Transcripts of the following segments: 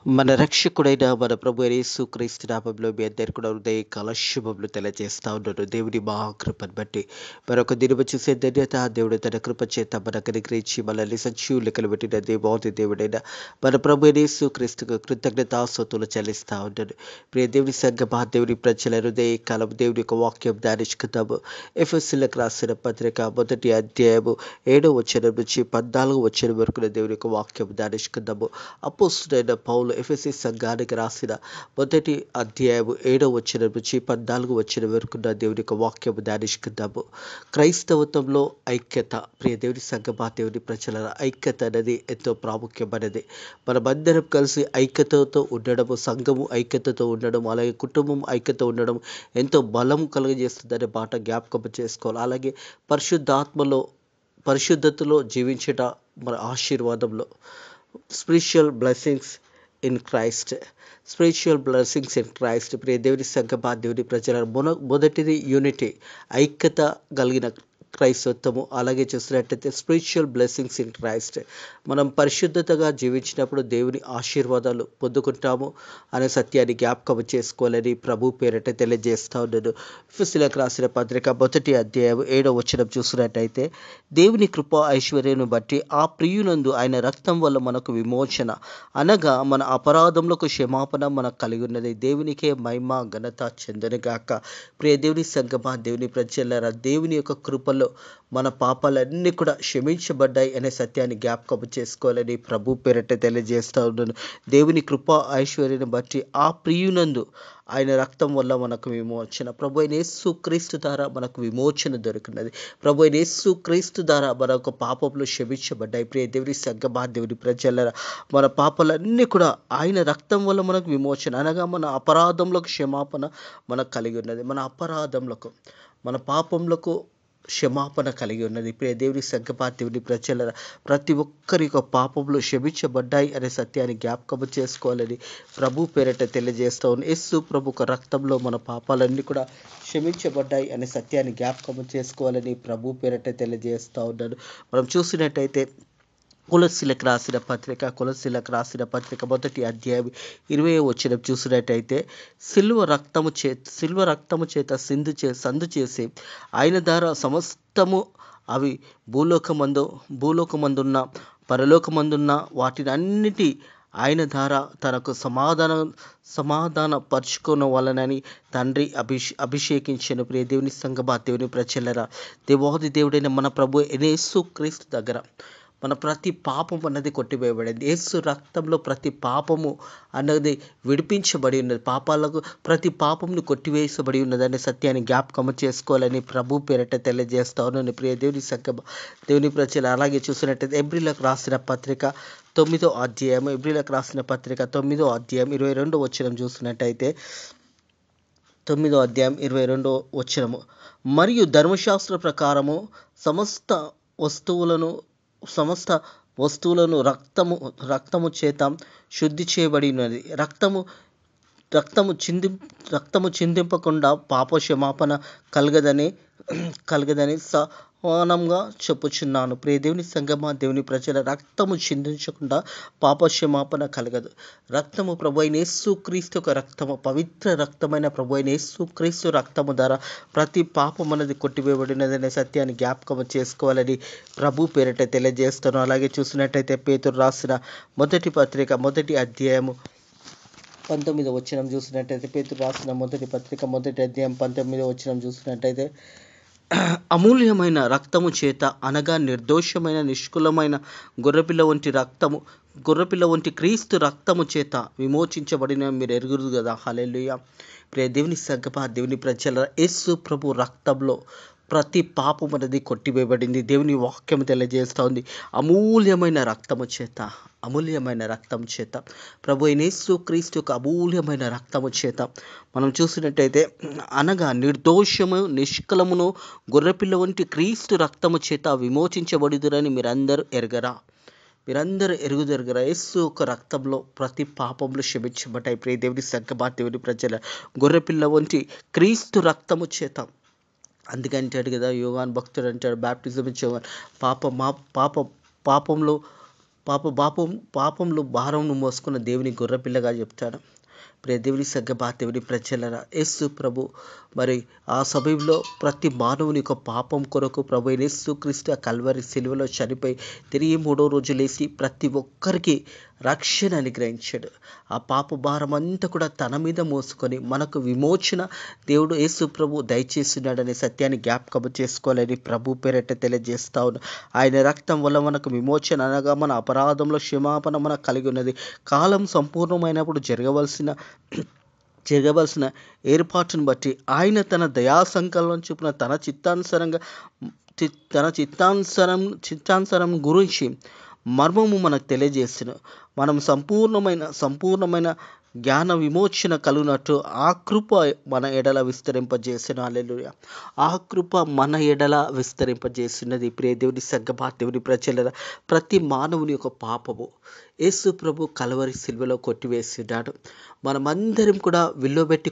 మన రక్షకుడైన మన ప్రభు అయిన యేసుక్రీస్తు నామములో మీ అందరికీ కూడా హృదయపూర్వక శుభములు తెలియజేస్తా ఉన్నాను. దేవుని మహాకృపను బట్టి మరొక దినము చూసే ధన్యత దేవుడు తన కృప చేత మనకు అనుగ్రహించి మనల్ని సజీవులకలు పెట్టిన దేవాది దేవుడైన మన ప్రభు అయిన యేసుక్రీస్తుకు కృతజ్ఞతాస్తుతులు చెల్లిస్తా ఉన్నాను. ప్రియ దేవుని సంఘమా, దేవుని ప్రజల హృదయకాలం దేవుని యొక్క వాక్యం ధ్యానించుకుందాము. ఎఫెసీయులకు రాసిన పత్రిక 1వ అధ్యాయము 7వ వచనం నుంచి 14వ వచనం వరకు దేవుని యొక్క వాక్యం ధ్యానించుకుందాము. అపోస్తులైన పౌలు ఎఫెసీ సంఘానికి రాసిన 1వ అధ్యాయము 7వ వచనం నుంచి 14వ వచనం వరకు దేవుని యొక్క వాక్యం ధ్యానించుకుందాము. క్రైస్తవత్వంలో ఐక్యత. ప్రియ దేవుని సంఘమా, దేవుని ప్రజల ఐక్యత అనేది ఎంతో ప్రాముఖ్యమైనది. మనమందరం కలిసి ఐక్యతతో ఉండడము, సంఘము ఐక్యతతో ఉండడం, అలాగే కుటుంబం ఐక్యత ఉండడం ఎంతో బలం కలుగజేస్తుందనే మాట జ్ఞాపకం చేసుకోవాలి. అలాగే పరిశుద్ధతలో జీవించట మన ఆశీర్వాదంలో స్పిరిచువల్ బ్లెస్సింగ్స్ ఇన్ క్రైస్ట్. ప్రియ దేవుని సంఘమా, దేవుని ప్రజల మొదటిది యూనిటీ, ఐక్యత కలిగిన క్రైస్తవత్వము. అలాగే చూసినట్టయితే స్పిరిచువల్ బ్లెస్సింగ్స్ ఇన్ క్రైస్ట్. మనం పరిశుద్ధతగా జీవించినప్పుడు దేవుని ఆశీర్వాదాలు పొందుకుంటాము అనే సత్యాన్ని జ్ఞాపకం చేసుకోవాలని ప్రభు పేరట తెలియజేస్తా ఉన్నాను. ఎఫెసీయులకు రాసిన పత్రిక 1వ అధ్యాయం 7వ వచనం చూసినట్టయితే, దేవుని కృప ఐశ్వర్యను బట్టి ఆ ప్రియునందు ఆయన రక్తం వల్ల మనకు విమోచన, అనగా మన అపరాధములకు క్షమాపణ మనకు కలిగి ఉన్నది. దేవునికే మహిమ ఘనత చెందనుగాక. ప్రియ దేవుని సంఘమా, దేవుని ప్రజలారా, దేవుని యొక్క కృపలో మన పాపాలన్నీ కూడా క్షమించబడ్డాయి అనే సత్యాన్ని జ్ఞాపకం చేసుకోవాలని ప్రభు పేరట తెలియజేస్తా ఉన్నాను. దేవుని కృప ఐశ్వర్యను బట్టి ఆ ప్రియునందు ఆయన రక్తం వల్ల మనకు విమోచన. ప్రభు అయిన యేసుక్రీస్తు ద్వారా మనకు విమోచన దొరికినది. ప్రభు అయిన యేసుక్రీస్తు ద్వారా మనకు పాపములు క్షమించబడ్డాయి. ప్రియ దేవుని సంఘమా, దేవుని ప్రజలారా, మన పాపాలన్నీ కూడా ఆయన రక్తం వల్ల మనకు విమోచన, అనగా మన అపరాధములకు క్షమాపణ మనకు కలిగి ఉన్నది. మన పాపములకు క్షమాపణ కలిగి ఉన్నది. ప్రియ దేవుని సంఘమా, దేవుని ప్రజలారా, ప్రతి ఒక్కరి యొక్క పాపములు క్షమించబడ్డాయి అనే సత్యాన్ని జ్ఞాపకం చేసుకోవాలని ప్రభు పేరట తెలియజేస్తా ఉన్నాను. యేసు ప్రభు రక్తంలో మన పాపాలన్నీ కూడా క్షమించబడ్డాయి అనే సత్యాన్ని జ్ఞాపకం చేసుకోవాలని ప్రభు పేరట తెలియజేస్తా ఉన్నాను. మనం చూసినట్టయితే కొలస్సీలకు రాసిన పత్రిక 1వ అధ్యాయం 20వ వచనం చూసినట్టయితే, సిల్వ రక్తము చేత సందు చేసి ఆయన ద్వారా సమస్తము, అవి భూలోకమందున్న పరలోకమందున్న వాటిని అన్నిటి ఆయన ద్వారా తనకు సమాధాన పరుచుకున్న వలనని తండ్రి అభిషేకించను. ప్రియ దేవుని సంఘమా, దేవుని ప్రజలారా, దేవాది దేవుడైన మన ప్రభు యేసుక్రీస్తు దగ్గర మన ప్రతి పాపం అన్నది కొట్టివేయబడింది. యేసు రక్తంలో ప్రతి పాపము అన్నది విడిపించబడి ఉన్నది. ప్రతి పాపమును కొట్టివేసబడి ఉన్నదనే సత్యాన్ని జ్ఞాపకం చేసుకోవాలని ప్రభు పేరట తెలియజేస్తా ఉన్నాను. ప్రియ దేవుని సంఘమా, దేవుని ప్రజలు, అలాగే చూసినట్టయితే ఎబ్రీలకు రాసిన పత్రిక 9వ అధ్యాయం 22వ వచనం చూసినట్టయితే, 9వ అధ్యాయం 22వ వచనము, మరియు ధర్మశాస్త్ర ప్రకారము సమస్త వస్తువులను రక్తము చేత శుద్ధి చేయబడినది. రక్తము చిందింపకుండా పాప క్షమాపణ కలగదని సమానంగా చెప్పుచున్నాను. ప్రియ దేవుని సంఘమా, దేవుని ప్రజల, రక్తము చిందించకుండా పాప క్షమాపణ కలగదు. రక్తము ప్రభు అయిన యేసుక్రీస్తు యొక్క రక్తము, పవిత్ర రక్తమైన ప్రభు అయిన యేసుక్రీస్తు రక్తము ద్వారా ప్రతి పాపం అనేది కొట్టివేయబడినదనే సత్యాన్ని జ్ఞాపకం చేసుకోవాలని ప్రభు పేరిట తెలియజేస్తాను. అలాగే చూసినట్టయితే పేతురు రాసిన మొదటి పత్రిక 1వ అధ్యాయము 19వ వచనం చూసినట్టయితే, పేతురు రాసిన మొదటి పత్రిక 1వ అధ్యాయం 19వ వచనం చూసినట్టయితే, అమూల్యమైన రక్తము చేత, అనగా నిర్దోషమైన నిష్కులమైన గొర్రెపిల్ల వంటి క్రీస్తు రక్తము చేత విమోచించబడిన మీరు ఎరుగురు కదా. హల్లెలూయా. ప్రియ దేవుని సంఘమా, దేవుని ప్రజల, యేసు ప్రభు రక్తంలో ప్రతి పాపం అనేది కొట్టివేయబడింది. దేవుని వాక్యం తెలియజేస్తూ ఉంది. అమూల్యమైన రక్తము చేత ప్రభు అయిన యేసుక్రీస్తు యొక్క అమూల్యమైన రక్తము చేత మనం చూసినట్టయితే, అనగా నిర్దోషము నిష్కలమును గొర్రెపిల్ల వంటి క్రీస్తు రక్తము చేత విమోచించబడిదురని మీరందరూ ఎరుగుదరుగరా. యేసు యొక్క రక్తంలో ప్రతి పాపములు క్షమించబడ్డాయి. ప్రియ దేవుని సంఘమా, దేవుని ప్రజల, గొర్రెపిల్ల వంటి క్రీస్తు రక్తము చేత. అందుకంటాడు కదా యోహాను భక్తుడు అంటాడు, బాప్టిజం ఇచ్చేవాడు, పాపంలో భారంను మోసుకున్న దేవుని గొర్రెపిల్లగా చెప్తాడు. దేవుని దేవుని ప్రజలరా, యేసు ప్రభు మరి ఆ సమయంలో ప్రతి మానవుని యొక్క పాపం కొరకు ప్రభు యేసు క్రీస్తు ఆ కల్వరి సిలువలో చనిపోయి తిరిగి 3వ రోజు లేచి ప్రతి ఒక్కరికి రక్షణ అనుగ్రహించాడు. ఆ పాప భారం అంతా కూడా తన మీద మోసుకొని మనకు విమోచన దేవుడు యేసు ప్రభు దయచేస్తున్నాడనే సత్యాన్ని జ్ఞాపకం చేసుకోవాలని ప్రభు పేరట తెలియజేస్తా ఉన్నా. ఆయన రక్తం వల్ల మనకు విమోచన అనగా మన అపరాధంలో క్షమాపణ మనకు కలిగి ఉన్నది. కాలం సంపూర్ణమైనప్పుడు జరగవలసిన ఏర్పాటును బట్టి ఆయన తన దయా సంకల్పం చొప్పున తన చిత్తానుసరం గురించి మర్మము మనకు తెలియజేసిన మనం సంపూర్ణమైన జ్ఞాన విమోచన కలుగునట్టు ఆ కృప మన ఎడల విస్తరింపజేసిన. హల్లెలూయా. ఆ కృప మన ఎడల విస్తరింపజేస్తున్నది. దేవుని ప్రజల ప్రతి మానవుని యొక్క పాపము యేసు ప్రభు కల్వరి సిలువలో కొట్టివేసినాడు. మనమందరం కూడా విలువబెట్టి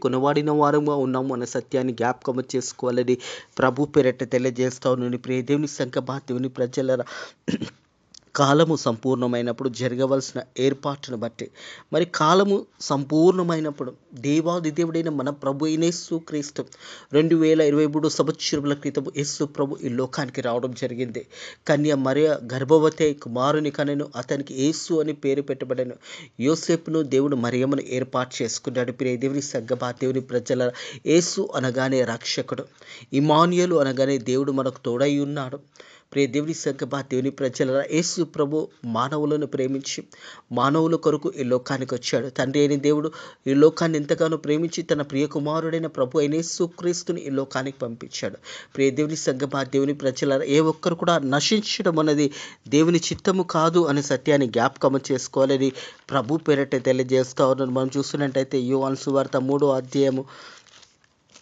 కొనబడిన వారుగా ఉన్నాము అనే సత్యాన్ని జ్ఞాపకం చేసుకోవాలని ప్రభు పేరట తెలియజేస్తా ఉన్నాను. దేవుని ప్రజల కాలము సంపూర్ణమైనప్పుడు జరగవలసిన ఏర్పాటును బట్టి మరి కాలము సంపూర్ణమైనప్పుడు దేవాది దేవుడైన మన ప్రభు యేసు క్రీస్తు 2023 సంవత్సరముల క్రితం యేసు ప్రభు ఈ లోకానికి రావడం జరిగింది. కన్య మరియ గర్భవతి కుమారుని కనెను, అతనికి యేసు అని పేరు పెట్టబడెను. యోసేపును దేవుడు మరియమ్మను ఏర్పాటు చేసుకున్నాడు. దేవుని ప్రజల యేసు అనగానే రక్షకుడు, ఇమ్మానుయేలు అనగానే దేవుడు మనకు తోడై ఉన్నాడు. దేవుని ప్రజల యేసు ప్రభు మానవులను ప్రేమించి మానవుల కొరకు ఈ లోకానికి వచ్చాడు. తండ్రి అయిన దేవుడు ఈ లోకాన్ని ఎంతగానో ప్రేమించి తన ప్రియ కుమారుడైన ప్రభు అయిన యేసు క్రీస్తుని ఈ లోకానికి పంపించాడు. దేవుని ప్రజల ఏ ఒక్కరు కూడా నశించడం అనేది దేవుని చిత్తము కాదు అనే సత్యాన్ని జ్ఞాపకం చేసుకోవాలని ప్రభు పేరట తెలియజేస్తా ఉన్నాను. మనం చూస్తున్నట్టయితే యోహాను సువార్త 3వ అధ్యాయము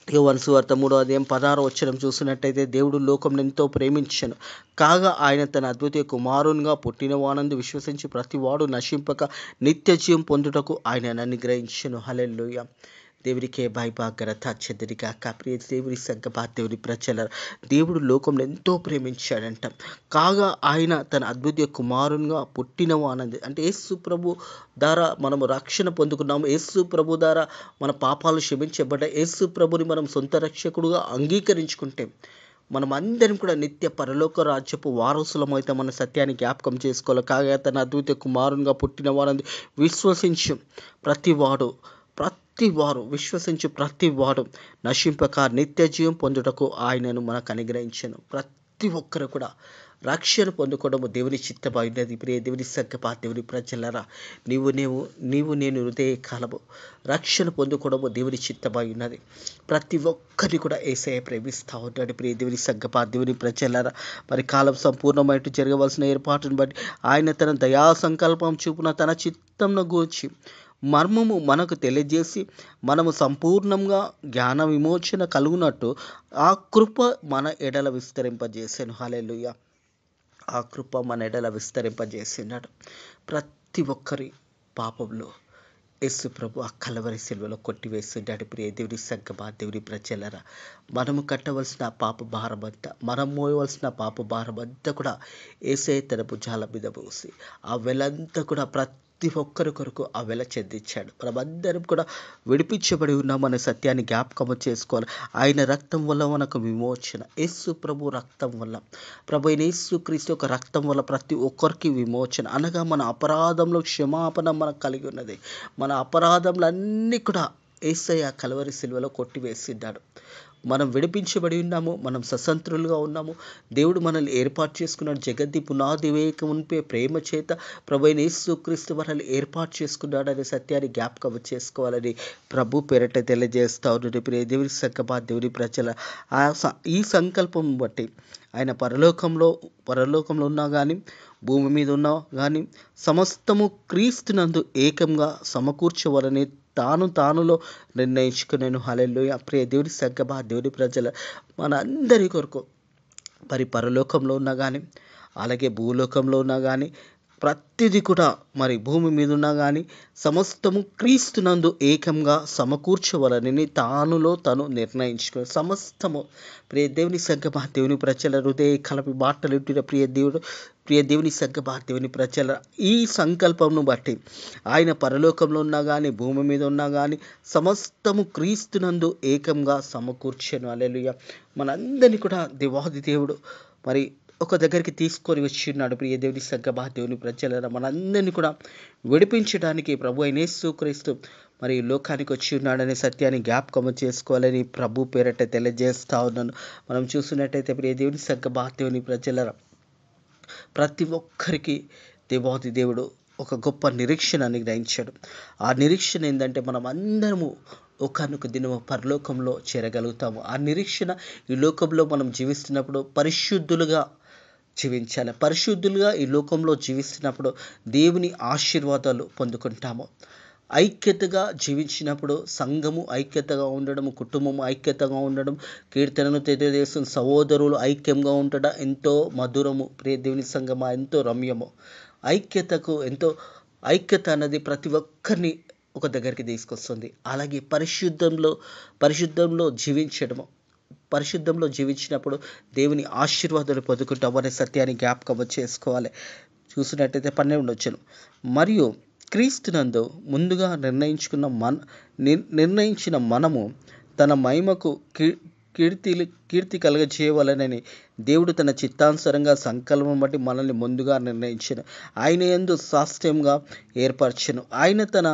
16వ వచనం చూసినట్టయితే దేవుడు లోకం ఎంతో ప్రేమించెను కాగా ఆయన తన అద్వితీయ కుమారునిగా పుట్టిన వానందు విశ్వసించి ప్రతి వాడు నశింపక నిత్య జీవం పొందుటకు ఆయన అనుగ్రహించెను. హల్లెలూయా. దేవుడికే భయభాగ్రత చెదిరిగాక. ప్రియ దేవుని ప్రజల దేవుడు లోకంలో ఎంతో ప్రేమించాడంట కాగా ఆయన తన అద్భుత కుమారునిగా పుట్టిన వానంది అంటే యేసు ప్రభు ద్వారా మనము రక్షణ పొందుకున్నాము. యేసు ప్రభు ద్వారా మన పాపాలు క్షమించబడ్డ యేసు ప్రభుని మనం సొంత రక్షకుడుగా అంగీకరించుకుంటే మనం అందరం కూడా నిత్య పరలోక రాజ్యపు వారసులమైతే మన సత్యాన్ని జ్ఞాపకం చేసుకోవాలి. కాగా తన అద్భుత కుమారునిగా పుట్టిన వారంది విశ్వసించు విశ్వసించు ప్రతి వాడు నశింపక నిత్య జీవం పొందుటకు ఆయనను మనకు అనుగ్రహించను. ప్రతి ఒక్కరు కూడా రక్షణ పొందుకోవడము దేవుని చిత్తమైనది. ప్రియ దేవుని ప్రజలరా, నీవు నేను హృదయ కాలము రక్షణ పొందుకోవడము దేవుని చిత్తమై ఉన్నది. ప్రతి ఒక్కరిని కూడా యేసయ్య ప్రేమిస్తూ ఉంటాడు. ప్రియ దేవుని ప్రజలరా, మరి కాలం సంపూర్ణమైనట్టు జరగవలసిన ఏర్పాటును బట్టి ఆయన తన దయా సంకల్పం చూపున తన చిత్తంను గూర్చి మర్మము మనకు తెలియజేసి మనము సంపూర్ణంగా జ్ఞాన విమోచన కలుగునట్టు ఆ కృప మన ఎడల విస్తరింపజేసాను. హల్లెలూయా. ఆ కృప మన ఎడల విస్తరింపజేసినాడు. ప్రతి ఒక్కరి పాపంలో యేసు ప్రభు ఆ కల్వరి సిలువలో కొట్టివేస్తున్నాడు. ప్రియ దేవుని ప్రజలరా, మనము కట్టవలసిన పాప భారమంతా, మనం మోయవలసిన పాప భారమంతా కూడా యేసయ్య తన భుజాల మీద మోసి ఆ వెలంతా కూడా ప్రతి ఒక్కరి కొరకు ఆ వెల చెందించాడు. మనమందరం కూడా విడిపించబడి ఉన్నామనే సత్యాన్ని జ్ఞాపకము చేసుకోవాలి. ఆయన రక్తం వల్ల మనకు విమోచన, యేసు ప్రభు రక్తం వల్ల, ప్రభు అయిన యేసు క్రీస్తు యొక్క రక్తం వల్ల ప్రతి ఒక్కరికి విమోచన అనగా మన అపరాధంలో క్షమాపణ మనకు కలిగి ఉన్నది. మన అపరాధములన్నీ కూడా యేసయ్య కల్వరి సిలువలో కొట్టివేసినాడు. మనం విడిపించబడి ఉన్నాము, మనం స్వతంత్రులుగా ఉన్నాము. దేవుడు మనల్ని ఏర్పాటు చేసుకున్నాడు. జగతి పునాది వేయక మునిపే ప్రేమ చేత ప్రభువైన యేసుక్రీస్తు మనల్ని ఏర్పాటు చేసుకున్నాడు అనే సత్యాన్ని జ్ఞాపకం చేసుకోవాలని ప్రభు పేరట తెలియజేస్తా ఉన్నాడు. ప్రియ దేవుని ప్రజల ఈ సంకల్పం బట్టి ఆయన పరలోకంలో ఉన్నా కానీ భూమి మీద ఉన్నా కానీ సమస్తము క్రీస్తునందు ఏకంగా సమకూర్చవలని తానులో నిర్ణయించుకున్నాను. హల్లెలూయా. ప్రియ దేవుని ప్రజల మన అందరి కొరకు మరి పరలోకంలో ఉన్నా కానీ అలాగే భూలోకంలో ఉన్నా కానీ ప్రతిదీ కూడా మరి భూమి మీద ఉన్నా కానీ సమస్తము క్రీస్తునందు ఏకంగా సమకూర్చవలనని తానులో తను నిర్ణయించుకుని సమస్తము ప్రియ దేవుని సంగమా దేవుని ప్రజల హృదయ కలపి మాటలు ప్రియ దేవుని సంగమా దేవుని ప్రజల ఈ సంకల్పంను బట్టి ఆయన పరలోకంలో ఉన్నా కానీ భూమి మీద ఉన్నా కానీ సమస్తము క్రీస్తునందు ఏకంగా సమకూర్చను. హల్లెలూయా. మనందరినీ కూడా దేవాది దేవుడు మరి ఒక దగ్గరికి తీసుకొని వచ్చి ఉన్నాడు. ప్రియ దేవుని సంగమా దేవుని ప్రజల మనందరినీ కూడా విడిపించడానికి ప్రభు అయిన యేసుక్రీస్తు మరి లోకానికి వచ్చి ఉన్నాడనే సత్యాన్ని జ్ఞాపకం చేసుకోవాలని ప్రభు పేరట తెలియజేస్తా ఉన్నాను. మనం చూసినట్టయితే ప్రియ దేవుని సంగమా దేవుని ప్రజల ప్రతి ఒక్కరికి దేవాది దేవుడు ఒక గొప్ప నిరీక్షణ అనుగ్రహించాడు. ఆ నిరీక్షణ ఏంటంటే మనం అందరము ఒకనొక దినము పరలోకంలో చేరగలుగుతాము. ఆ నిరీక్షణ ఈ లోకంలో మనం జీవిస్తున్నప్పుడు పరిశుద్ధులుగా జీవించాలి. పరిశుద్ధులుగా ఈ లోకంలో జీవిస్తున్నప్పుడు దేవుని ఆశీర్వాదాలు పొందుకుంటాము. ఐక్యతగా జీవించినప్పుడు సంఘము ఐక్యతగా ఉండడం, కుటుంబము ఐక్యతగా ఉండడం, కీర్తనను తెలియజేస్తున్న సహోదరులు ఐక్యంగా ఉండడం ఎంతో మధురము. ప్రియ దేవుని సంఘమా ఎంతో రమ్యము. ఐక్యత అన్నది ప్రతి ఒక్కరిని ఒక దగ్గరికి తీసుకొస్తుంది. అలాగే పరిశుద్ధంలో జీవించినప్పుడు దేవుని ఆశీర్వాదాలు పొందుకుంటాం అనే సత్యాన్ని జ్ఞాపకం చేసుకోవాలి. చూసినట్టయితే 12 వచ్చును. మరియు క్రీస్తునందు ముందుగా నిర్ణయించిన మనము తన మహిమకు కీర్తి కలగజేయవలనని దేవుడు తన చిత్తానుసారంగా సంకల్పం బట్టి మనల్ని ముందుగా నిర్ణయించను. ఆయన యందు స్వాస్థ్యంగా ఏర్పరచను. ఆయన తన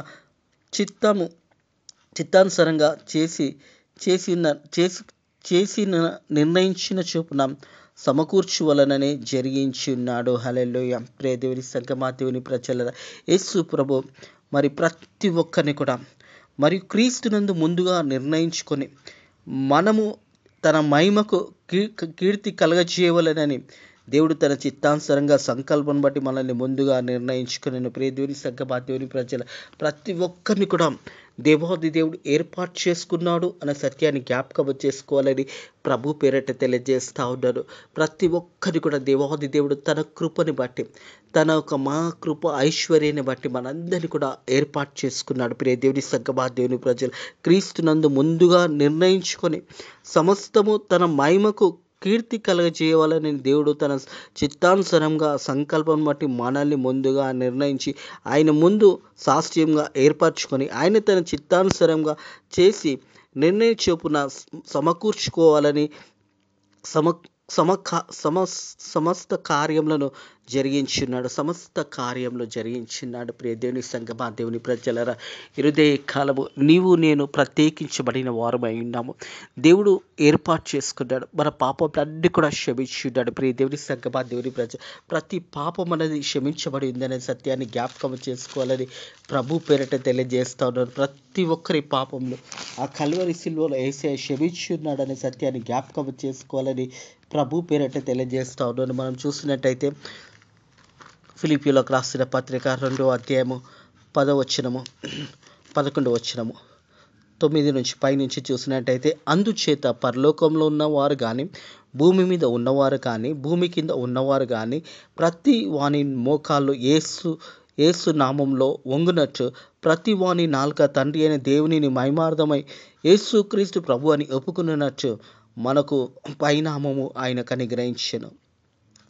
చిత్తానుసారంగా చేసిన నిర్ణయించిన చొప్పున సమకూర్చువలననే జరిగించి ఉన్నాడు. హల్లెలూయా. ప్రియ దేవుని సంగమా దేవుని ప్రజల యేసు ప్రభు మరి ప్రతి ఒక్కరిని కూడా మరియు క్రీస్తునందు ముందుగా నిర్ణయించుకొని మనము తన మహిమకు కీర్తి కలగజేయవలనని దేవుడు తన చిత్తానుసారంగా సంకల్పం బట్టి మనల్ని ముందుగా నిర్ణయించుకుని ప్రియ దేవుని సంగమా దేవుని ప్రజల ప్రతి ఒక్కరిని కూడా దేవాది దేవుడు ఏర్పాటు చేసుకున్నాడు అనే సత్యాన్ని జ్ఞాపకం చేసుకోవాలని ప్రభు పేరట తెలియజేస్తూ ఉన్నాడు. ప్రతి ఒక్కరిని కూడా దేవాది దేవుడు తన కృపని బట్టి తన ఒక కృప ఐశ్వర్యాన్ని బట్టి మనందరినీ కూడా ఏర్పాటు చేసుకున్నాడు. ప్రియ దేవుని సంగమా దేవుని ప్రజలు క్రీస్తునందు ముందుగా నిర్ణయించుకొని సమస్తము తన మహిమకు కీర్తి కలగజేయాలని దేవుడు తన చిత్తానుసారంగా సంకల్పం బట్టి మనల్ని ముందుగా నిర్ణయించి ఆయన ముందు సాస్యంగా ఏర్పరచుకొని ఆయన తన చిత్తానుసారంగా చేసి నిర్ణయ చొప్పున సమకూర్చుకోవాలని సమస్త కార్యములను జరిగించున్నాడు. ప్రియ దేవుని సంగమా దేవుని ప్రజలరా హృదయ కాలము నీవు నేను ప్రత్యేకించబడిన వారమై ఉన్నాము. దేవుడు ఏర్పాటు చేసుకున్నాడు. మన పాపములన్నీ కూడా క్షమించున్నాడు. ప్రియ దేవుని సంగమా దేవుని ప్రతి పాపం అనేది క్షమించబడి ఉందనే సత్యాన్ని జ్ఞాపకం చేసుకోవాలని ప్రభు పేరట తెలియజేస్తా ఉన్నారు. ప్రతి ఒక్కరి పాపంలో ఆ కల్వరి సిలువలో యేసయ్య క్షమించున్నాడు అనే సత్యాన్ని జ్ఞాపకం చేసుకోవాలని ప్రభు పేరట తెలియజేస్తా ఉన్నాను. మనం చూసినట్టయితే ఫిలిప్పీయులకు రాసిన పత్రిక 2వ అధ్యాయము 10వ వచనము 11వ వచనము 9 నుంచి పైనుంచి చూసినట్టయితే అందుచేత పరలోకంలో ఉన్నవారు కానీ భూమి మీద ఉన్నవారు కానీ భూమి కింద ఉన్నవారు కానీ ప్రతి వాని మోకాళ్ళు యేసు నామంలో వంగునట్టు ప్రతి వాని నాలుక తండ్రి అయిన దేవునిని మహిమార్థమై యేసుక్రీస్తు ప్రభు అని ఒప్పుకున్నట్టు మనకు పైనామము ఆయనకు అనుగ్రహించెను.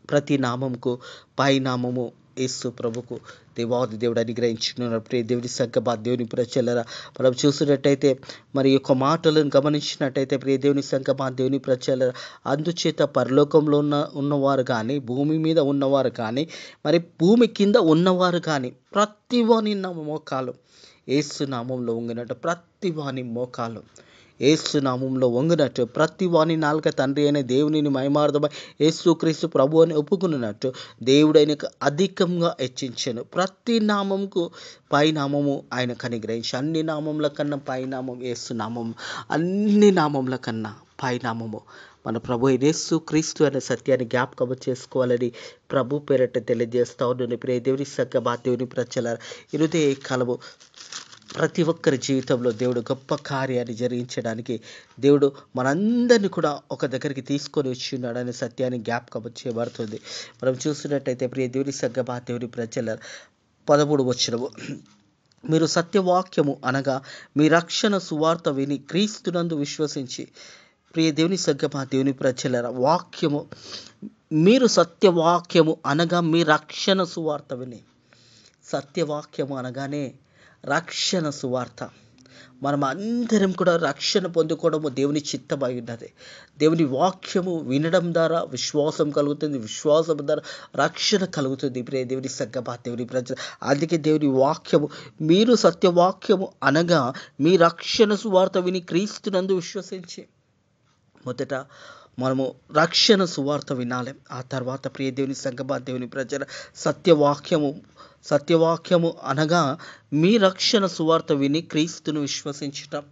ప్రతి నామముకు పైనామము యేసు ప్రభుకు దేవాది దేవుడు అనుగ్రహించుకున్నారు. ప్రియ దేవుని సంగమా దేవుని ప్రజలరా మనం చూసినట్టయితే మరి యొక్క మాటలను గమనించినట్టయితే ప్రియ దేవుని సంగమా దేవుని ప్రజలరా అందుచేత పరలోకంలో ఉన్నవారు కానీ భూమి మీద ఉన్నవారు కానీ మరి భూమి కింద ఉన్నవారు కానీ ప్రతి వాని మోకాలు యేసు నామంలో వంగినట్టు ప్రతి వాని మోకాలు యేసు నామంలో వంగినట్టు ప్రతి వాని నాలుక తండ్రి అయిన దేవునిని మహిమార్థమై యేసుక్రీస్తు ప్రభు అని ఒప్పుకున్నట్టు దేవుడు ఆయనకు అధికంగా హెచ్చించెను. ప్రతి నామంకు పైనామము ఆయనకు అనుగ్రహించి అన్ని నామముల కన్నా పైనామం యేసు నామము, అన్ని నామముల కన్నా పైనామము మన ప్రభు యేసుక్రీస్తు అనే సత్యాన్ని జ్ఞాపకం చేసుకోవాలని ప్రభు పేరట తెలియజేస్తా ఉన్నాను. ప్రియ దేవుని సంగమా దేవుని ప్రజల హృదయ కాలము ప్రతి ఒక్కరి జీవితంలో దేవుడు గొప్ప కార్యాన్ని జరిగించడానికి దేవుడు మనందరినీ కూడా ఒక దగ్గరికి తీసుకొని వచ్చి ఉన్నాడనే సత్యాన్ని జ్ఞాపకం చేయబడుతుంది. మనం చూస్తున్నట్టయితే ప్రియ దేవుని సంగమా, దేవుని ప్రజల 13 వచనము, మీరు సత్యవాక్యము అనగా మీ రక్షణ సువార్త విని క్రీస్తునందు విశ్వసించి. ప్రియ దేవుని సంగమా, దేవుని ప్రజల వాక్యము, మీరు సత్యవాక్యము అనగా మీ రక్షణ సువార్త విని. సత్యవాక్యము అనగానే రక్షణ సువార్త. మనం అందరం కూడా రక్షణ పొందుకోవడము దేవుని చిత్తమై ఉన్నది. దేవుని వాక్యము వినడం ద్వారా విశ్వాసం కలుగుతుంది, విశ్వాసం ద్వారా రక్షణ కలుగుతుంది. ప్రియ దేవుని సంగమా, దేవుని ప్రజలు, అందుకే దేవుని వాక్యము, మీరు సత్యవాక్యము అనగా మీ రక్షణ సువార్త విని క్రీస్తునందు విశ్వసించి. మొదట మనము రక్షణ సువార్త వినాలి. ఆ తర్వాత ప్రియ దేవుని సంగమా, దేవుని ప్రజల సత్యవాక్యము అనగా మీ రక్షణ సువార్త విని క్రీస్తును విశ్వసించటం.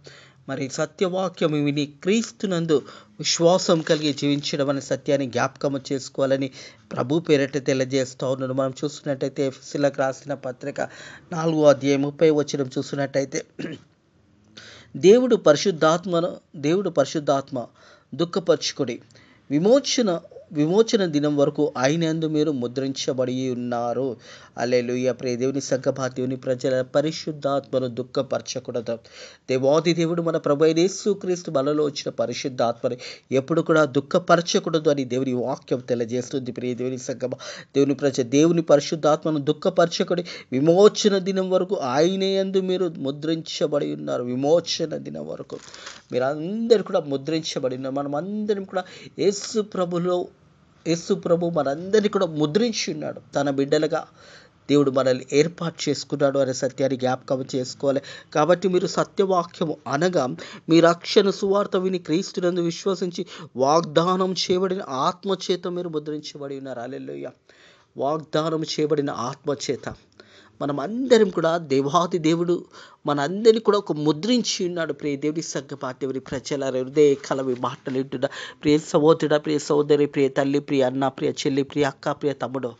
మరి సత్యవాక్యము విని క్రీస్తునందు విశ్వాసం కలిగి జీవించడం అనే సత్యాన్ని జ్ఞాపకం చేసుకోవాలని ప్రభు పేరిట తెలియజేస్తూ ఉన్నాను. మనం చూస్తున్నట్టయితే ఎఫెసీయులకు రాసిన పత్రిక 4:30 చూస్తున్నట్టయితే, దేవుడు పరిశుద్ధాత్మ దుఃఖపరచుకుడి, విమోచన దినం వరకు ఆయనందు మీరు ముద్రించబడి ఉన్నారు. హల్లెలూయా. ప్రియ దేవుని సంగమా, దేవుని ప్రజల, పరిశుద్ధాత్మను దుఃఖపరచకూడదు. దేవాది దేవుడు మన ప్రభు అయిన యేసుక్రీస్తు మనలో వచ్చిన పరిశుద్ధాత్మని ఎప్పుడు కూడా దుఃఖపరచకూడదు అని దేవుని వాక్యం తెలియజేస్తుంది. ప్రియ దేవుని సంగమా, దేవుని ప్రజ, దేవుని పరిశుద్ధాత్మను దుఃఖపరచకుడి, విమోచన దినం వరకు ఆయనందు మీరు ముద్రించబడి ఉన్నారు. విమోచన దినం వరకు మీరందరూ కూడా ముద్రించబడి ఉన్నారు. మనం అందరం కూడా యేసు ప్రభు మనందరినీ కూడా ముద్రించి ఉన్నాడు. తన బిడ్డలుగా దేవుడు మనల్ని ఏర్పాటు చేసుకున్నాడు అనే సత్యాన్ని జ్ఞాపకం చేసుకోవాలి. కాబట్టి మీరు సత్యవాక్యము అనగా మీ రక్షణ సువార్త విని క్రీస్తునందు విశ్వసించి వాగ్దానం చేయబడిన ఆత్మచేత మీరు ముద్రించబడి ఉన్నారు. హల్లెలూయా. వాగ్దానం చేయబడిన ఆత్మచేత మనం అందరం కూడా దేవాది దేవుడు మనందరినీ కూడా ఒక ముద్రించి ఉన్నాడు. ప్రియ దేవుని సంగమా, దేవుని ప్రజల, హృదయ కలవి మాటలు వింటున్న ప్రియ సహోదరుడ, ప్రియ సహోదరి, ప్రియ తల్లి, ప్రియ అన్న, ప్రియ చెల్లి, ప్రియ అక్క, ప్రియ తమ్ముడు,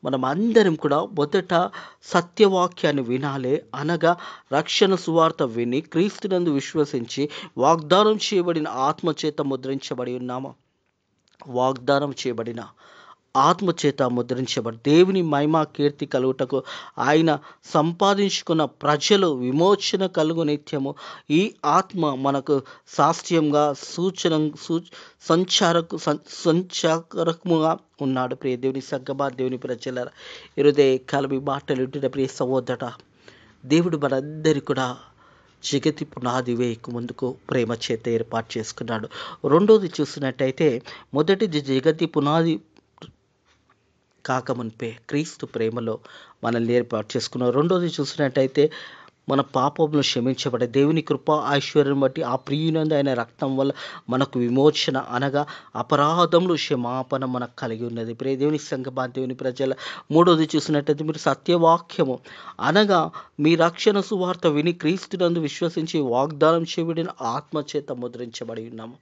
మనం అందరం కూడా మొదట సత్యవాక్యాన్ని వినాలి. అనగా రక్షణ సువార్త విని క్రీస్తునందు విశ్వసించి వాగ్దానం చేయబడిన ఆత్మచేత ముద్రించబడి ఉన్నాము. వాగ్దానం చేయబడిన ఆత్మచేత ముద్రించబడి దేవుని మహిమ కీర్తి కలుగుటకు ఆయన సంపాదించుకున్న ప్రజలు విమోచన కలుగు నిత్యము. ఈ ఆత్మ మనకు సాస్త్యంగా సంచారకముగా ఉన్నాడు. ప్రియ దేవుని సంగమా, దేవుని ప్రజల, హృదయ కలవి మాటలు వింటున్న ప్రియ సహోదర, దేవుడు మనందరి కూడా జగతి పునాది వేయక ముందుకు ప్రేమ చేత ఏర్పాటు చేసుకున్నాడు. రెండోది చూసినట్టయితే, మొదటిది జగతి పునాది కాకమునిపే క్రీస్తు ప్రేమలో మనల్ని ఏర్పాటు చేసుకున్నాం. రెండోది చూసినట్టయితే, మన పాపములు క్షమించబడే దేవుని కృప ఐశ్వర్యం బట్టి ఆ ప్రియునందు ఆయన రక్తం వల్ల మనకు విమోచన అనగా అపరాధములు క్షమాపణ మనకు కలిగి ఉన్నది. ప్రియ దేవుని సంగమా, దేవుని ప్రజల, మూడోది చూసినట్టయితే, మీరు సత్యవాక్యము అనగా మీ రక్షణ సువార్త విని క్రీస్తునందు విశ్వసించి వాగ్దానం చేయబడిన ఆత్మచేత ముద్రించబడి ఉన్నాము.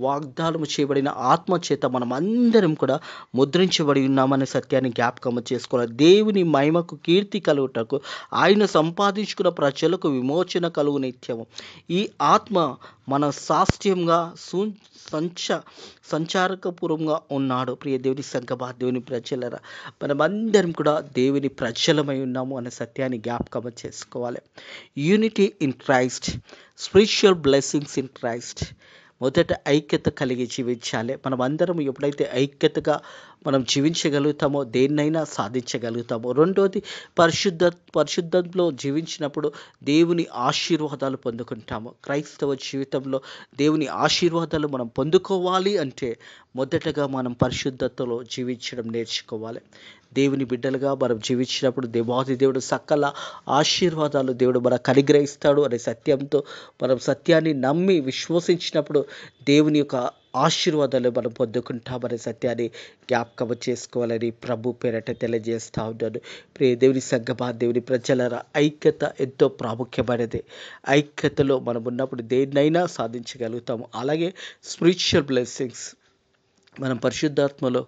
వాగ్దానం చేయబడిన ఆత్మచేత మనం అందరం కూడా ముద్రించబడి ఉన్నామనే సత్యాన్ని జ్ఞాపకం చేసుకోవాలి. దేవుని మహిమకు కీర్తి కలుగుటకు ఆయన సంపాదించుకున్న ప్రజలకు విమోచన కలుగు నిత్యము. ఈ ఆత్మ మన సాస్త్యంగా సంచారకపూర్వంగా ఉన్నాడు. ప్రియ దేవుని సంగమా, దేవుని ప్రజలరా, మనమందరం కూడా దేవుని ప్రజలమై ఉన్నాము అనే సత్యాన్ని జ్ఞాపకం చేసుకోవాలి. Unity in Christ, spiritual blessings in Christ. మొదట ఐక్యత కలిగి జీవించాలి. మనం అందరం ఎప్పుడైతే ఐక్యతగా మనం జీవించగలుగుతామో దేన్నైనా సాధించగలుగుతామో. రెండోది పరిశుద్ధంలో జీవించినప్పుడు దేవుని ఆశీర్వాదాలు పొందుకుంటాము. క్రైస్తవ జీవితంలో దేవుని ఆశీర్వాదాలు మనం పొందుకోవాలి అంటే మొదటగా మనం పరిశుద్ధతలో జీవించడం నేర్చుకోవాలి. దేవుని బిడ్డలుగా మనం జీవించినప్పుడు దేవాది దేవుడు సకల ఆశీర్వాదాలు దేవుడు మనకు అనుగ్రహిస్తాడు అనే సత్యంతో మనం సత్యాన్ని నమ్మి విశ్వసించినప్పుడు దేవుని యొక్క ఆశీర్వాదాలు మనం పొందుకుంటామనే సత్యాన్ని జ్ఞాపకం చేసుకోవాలని ప్రభు పేరట తెలియజేస్తూ ఉన్నాను. ప్రియ దేవుని సంగమా, దేవుని ప్రజల, ఐక్యత ఎంతో ప్రాముఖ్యమైనది. ఐక్యతలో మనం ఉన్నప్పుడు దేన్నైనా సాధించగలుగుతాము. అలాగే స్పిరిచువల్ బ్లెస్సింగ్స్, మనం పరిశుద్ధాత్మలో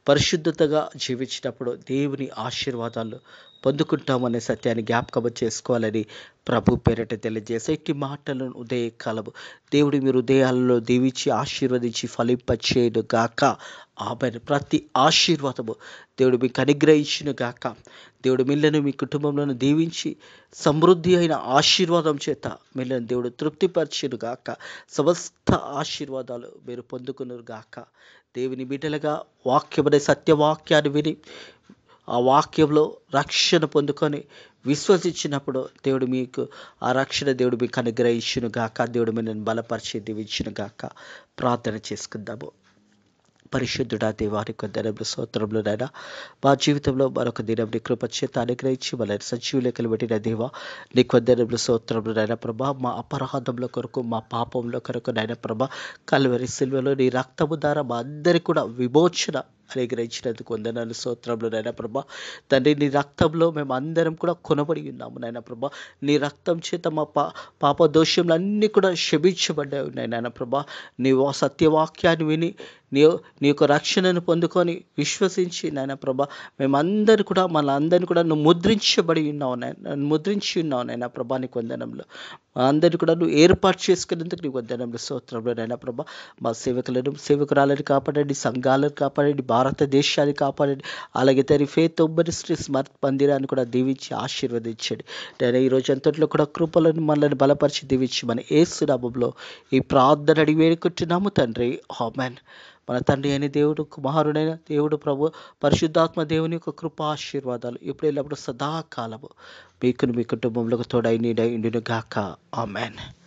పరిశుద్ధతగా జీవించినప్పుడు దేవుని ఆశీర్వాదాలు పొందుకుంటామనే సత్యాన్ని జ్ఞాపకం చేసుకోవాలని ప్రభు పేరిట తెలియజేసే ఇట్టి మాటలను ఉదయకాలము దేవుడు మీరు ఉదయాలలో దీవించి ఆశీర్వదించి ఫలింపచేయును గాక. ఆమెను ప్రతి ఆశీర్వాదము దేవుడు మీకు అనుగ్రహించును గాక. దేవుడు మిల్లను మీ కుటుంబంలో దీవించి సమృద్ధి అయిన ఆశీర్వాదం చేత మిల్లను దేవుడు తృప్తిపరచును గాక. సమస్త ఆశీర్వాదాలు మీరు పొందుకును గాక. దేవుని బిడ్డలుగా వాక్యమనే సత్యవాక్యాన్ని విని ఆ వాక్యంలో రక్షణ పొందుకొని విశ్వసించినప్పుడు దేవుడు మీకు ఆ రక్షణ దేవుడు మీకు అనుగ్రహించును గాక. దేవుడు మిమ్మల్ని బలపరిచి దీవించును గాక. ప్రార్థన చేసుకుందాము. పరిశుద్ధుడా దేవాని కొందరు స్తోత్రములనైనా మా జీవితంలో మరొక దినం నీ కృప చేత అనుగ్రహించి మళ్ళీ సజీవ లెక్కలు పెట్టిన దేవా నీ కొందరు స్తోత్రములనైనా ప్రభా, మా అపరాధంలో కొరకు మా పాపంలో కొరకు నైనా ప్రభా కల్వరి సిల్వలో నీ రక్తము ద్వారా మా అందరికీ కూడా విమోచన అనుగ్రహించినందుకు వందనాలు స్తోత్రములు నైనా ప్రభా. తండ్రి నీ రక్తంలో మేము అందరం కూడా కొనబడి ఉన్నాము నైనా ప్రభా. నీ రక్తం చేత మా పాప దోషములన్నీ కూడా క్షమించబడ్డాయి నైనా ప్రభా. నీ సత్యవాక్యాన్ని విని నీ యొక్క రక్షణను పొందుకొని విశ్వసించి నాయన ప్రభా మేమందరూ కూడా మనందరినీ కూడా నువ్వు ముద్రించబడి ఉన్నావు ముద్రించి ఉన్నావు నైనా ప్రభా. నీకు వందనంలో అందరినీ కూడా నువ్వు ఏర్పాటు చేసుకునేందుకు నీకు వందనంలో స్తోత్రంలో నైనా ప్రభా. మా సేవకురాలను కాపాడండి, సంఘాలను కాపాడండి, భారతదేశాన్ని కాపాడండి. అలాగే తన ఫేత్ మినిస్ట్రీ స్మర్త్ మందిరాన్ని కూడా దీవించి ఆశీర్వదించండి. నేను ఈ రోజు అంతట్లో కూడా కృపలను మనల్ని బలపరిచి దీవించి మన యేసు నామములో ఈ ప్రార్థన అడిగి వేడుకుంటున్నాము తండ్రి. ఆమేన్. మన తండ్రి అయిన దేవుడు, కుమారుడైన దేవుడు, ప్రభు పరిశుద్ధాత్మ దేవుని యొక్క కృపా ఆశీర్వాదాలు ఇప్పుడు ఎల్లప్పుడు సదాకాలము మీకును మీ కుటుంబంలో తోడై నీడై ఉండును గాక. ఆమేన్.